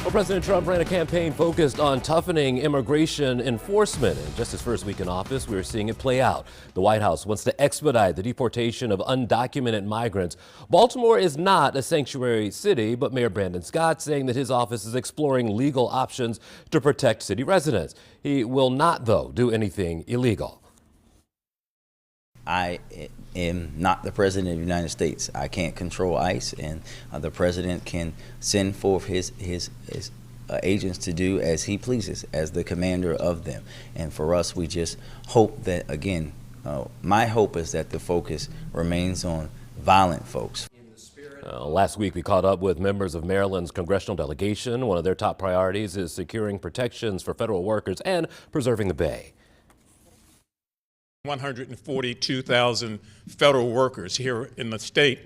Well, President Trump ran a campaign focused on toughening immigration enforcement. And just his first week in office, we are seeing it play out. The White House wants to expedite the deportation of undocumented migrants. Baltimore is not a sanctuary city, but Mayor Brandon Scott saying that his office is exploring legal options to protect city residents. He will not, though, do anything illegal. I am not the president of the United States. I can't control ICE, and the president can send forth his agents to do as he pleases as the commander of them. And for us, we just hope that, again, my hope is that the focus remains on violent folks. Last week, we caught up with members of Maryland's congressional delegation. One of their top priorities is securing protections for federal workers and preserving the Bay. 142,000 federal workers here in the state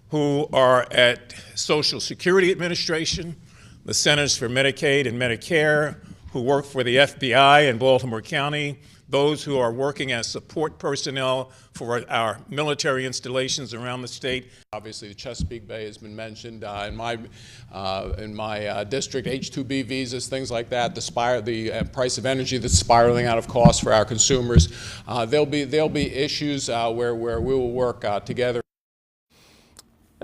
who are at Social Security Administration, the Centers for Medicaid and Medicare, who work for the FBI in Baltimore County, those who are working as support personnel for our military installations around the state. Obviously, the Chesapeake Bay has been mentioned in my district. H-2B visas, things like that. The price of energy that's spiraling out of cost for our consumers. There'll be issues where we will work together.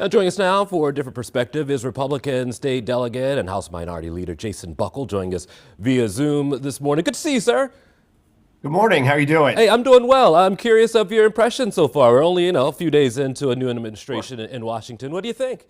Joining us now for a different perspective is Republican State Delegate and House Minority Leader Jason Buckle, joining us via Zoom this morning. Good to see you, sir. Good morning. How are you doing? Hey, I'm doing well. I'm curious of your impressions so far. We're only, a few days into a new administration in Washington. What do you think?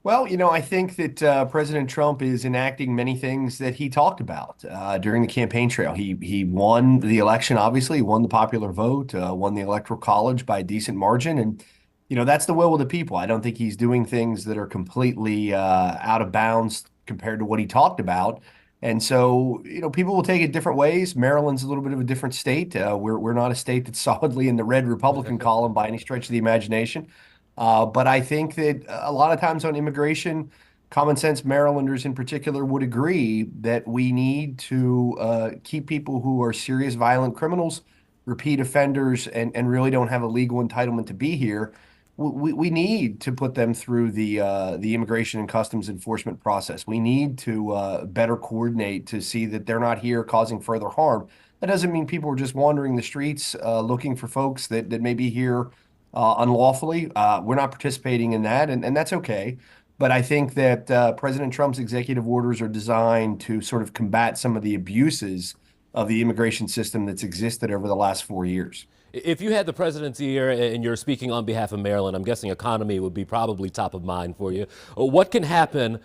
Well, I think that President Trump is enacting many things that he talked about during the campaign trail. He won the election, obviously. He won the popular vote, won the Electoral College by a decent margin. And, that's the will of the people. I don't think he's doing things that are completely out of bounds compared to what he talked about. And so, people will take it different ways. Maryland's a little bit of a different state. We're not a state that's solidly in the red Republican column by any stretch of the imagination. But I think that a lot of times on immigration, common sense Marylanders in particular would agree that we need to keep people who are serious violent criminals, repeat offenders, and really don't have a legal entitlement to be here. We need to put them through the immigration and customs enforcement process. We need to better coordinate to see that they're not here causing further harm. That doesn't mean people are just wandering the streets looking for folks that may be here unlawfully. We're not participating in that, and that's okay. But I think that President Trump's executive orders are designed to sort of combat some of the abuses of the immigration system that's existed over the last 4 years. If you had the president's ear and you're speaking on behalf of Maryland, I'm guessing economy would be probably top of mind for you. What can happen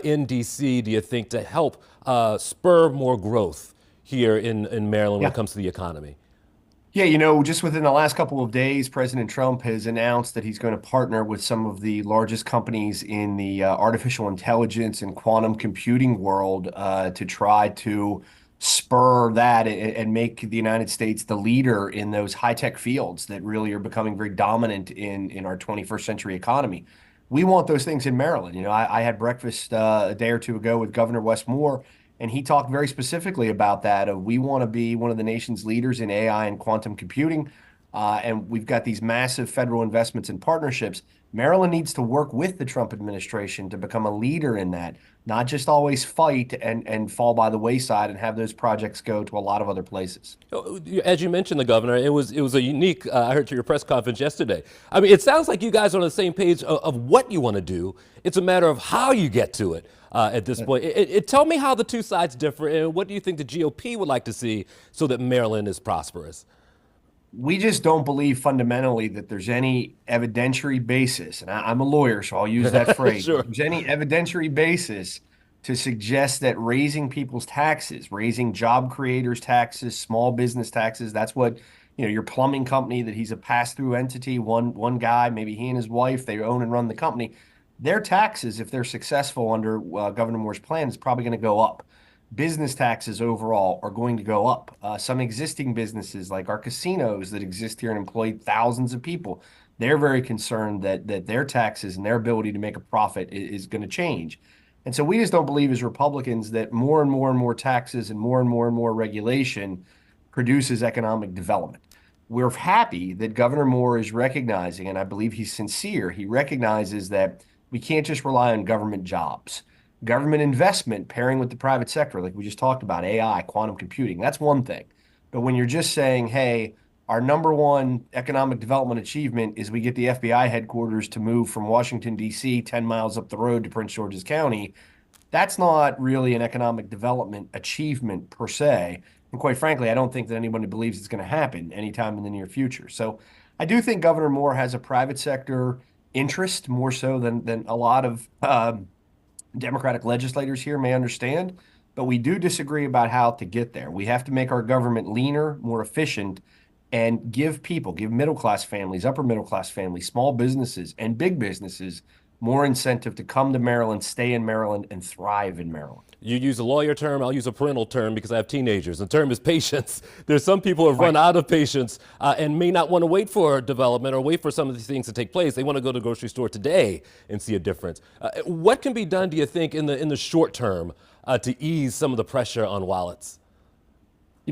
in D.C., do you think, to help spur more growth here in Maryland when it comes to the economy? Yeah, just within the last couple of days, President Trump has announced that he's going to partner with some of the largest companies in the artificial intelligence and quantum computing world to try to spur that and make the United States the leader in those high-tech fields that really are becoming very dominant in our 21st century economy. We want those things in Maryland. I had breakfast a day or two ago with Governor Wes Moore, and he talked very specifically about that. We want to be one of the nation's leaders in AI and quantum computing, and we've got these massive federal investments and partnerships. Maryland needs to work with the Trump administration to become a leader in that, not just always fight and fall by the wayside and have those projects go to a lot of other places. As you mentioned, the governor, it was a unique, I heard to your press conference yesterday. I mean, it sounds like you guys are on the same page of what you want to do. It's a matter of how you get to it at this point. Tell me how the two sides differ, and what do you think the GOP would like to see so that Maryland is prosperous? We just don't believe fundamentally that there's any evidentiary basis, and I'm a lawyer, so I'll use that phrase. Sure. There's any evidentiary basis to suggest that raising people's taxes, raising job creators' taxes, small business taxes, that's what, your plumbing company, that he's a pass-through entity, one guy, maybe he and his wife, they own and run the company. Their taxes, if they're successful under Governor Moore's plan, is probably going to go up. Business taxes overall are going to go up. Some existing businesses like our casinos that exist here and employ thousands of people, they're very concerned that their taxes and their ability to make a profit is going to change. And so we just don't believe as Republicans that more and more taxes and more regulation produces economic development. We're happy that Governor Moore is recognizing, and I believe he's sincere, he recognizes that we can't just rely on government jobs. government investment pairing with the private sector, like we just talked about, AI, quantum computing, that's one thing. But when you're just saying, hey, our number one economic development achievement is we get the FBI headquarters to move from Washington, D.C., 10 miles up the road to Prince George's County, that's not really an economic development achievement per se. And quite frankly, I don't think that anybody believes it's going to happen anytime in the near future. So I do think Governor Moore has a private sector interest more so than a lot of Democratic legislators here may understand. But we do disagree about how to get there. We have to make our government leaner, more efficient, and give people, give middle class families, upper middle class families, small businesses, and big businesses more incentive to come to Maryland, stay in Maryland, and thrive in Maryland. You use a lawyer term, I'll use a parental term because I have teenagers. The term is patience. There's some people who have run out of patience and may not want to wait for development or wait for some of these things to take place. They want to go to the grocery store today and see a difference. What can be done, do you think, in the short term to ease some of the pressure on wallets?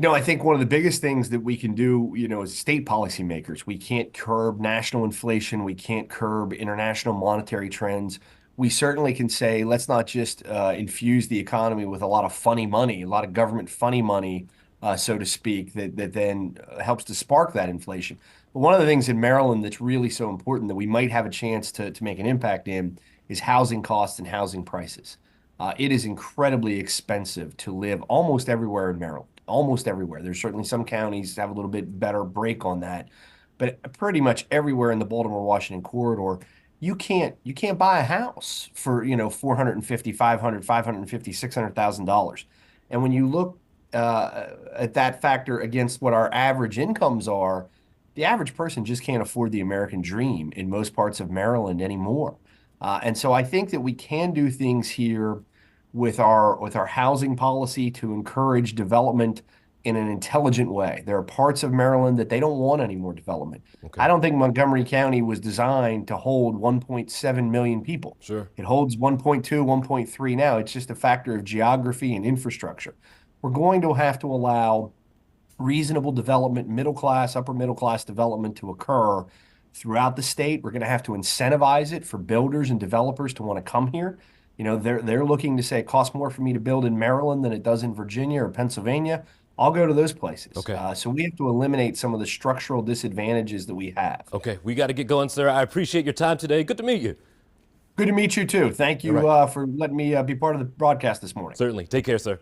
I think one of the biggest things that we can do, as state policymakers, we can't curb national inflation. We can't curb international monetary trends. We certainly can say, let's not just infuse the economy with a lot of funny money, a lot of government funny money, so to speak, that then helps to spark that inflation. But one of the things in Maryland that's really so important that we might have a chance to make an impact in is housing costs and housing prices. It is incredibly expensive to live almost everywhere in Maryland. Almost everywhere. There's certainly some counties that have a little bit better break on that, but pretty much everywhere in the Baltimore-Washington corridor, you can't buy a house for $450,000, $500,000, $550,000, $600,000. And when you look at that factor against what our average incomes are, the average person just can't afford the American dream in most parts of Maryland anymore. And so I think that we can do things here with our housing policy to encourage development in an intelligent way. There are parts of Maryland that they don't want any more development. Okay. I don't think Montgomery County was designed to hold 1.7 million people. Sure. It holds 1.2, 1.3 now. It's just a factor of geography and infrastructure. We're going to have to allow reasonable development, middle class, upper middle class development to occur throughout the state. We're going to have to incentivize it for builders and developers to want to come here. They're looking to say it costs more for me to build in Maryland than it does in Virginia or Pennsylvania. I'll go to those places. Okay. So we have to eliminate some of the structural disadvantages that we have. Okay, we got to get going, sir. I appreciate your time today. Good to meet you. Good to meet you, too. Thank you for letting me be part of the broadcast this morning. Certainly. Take care, sir.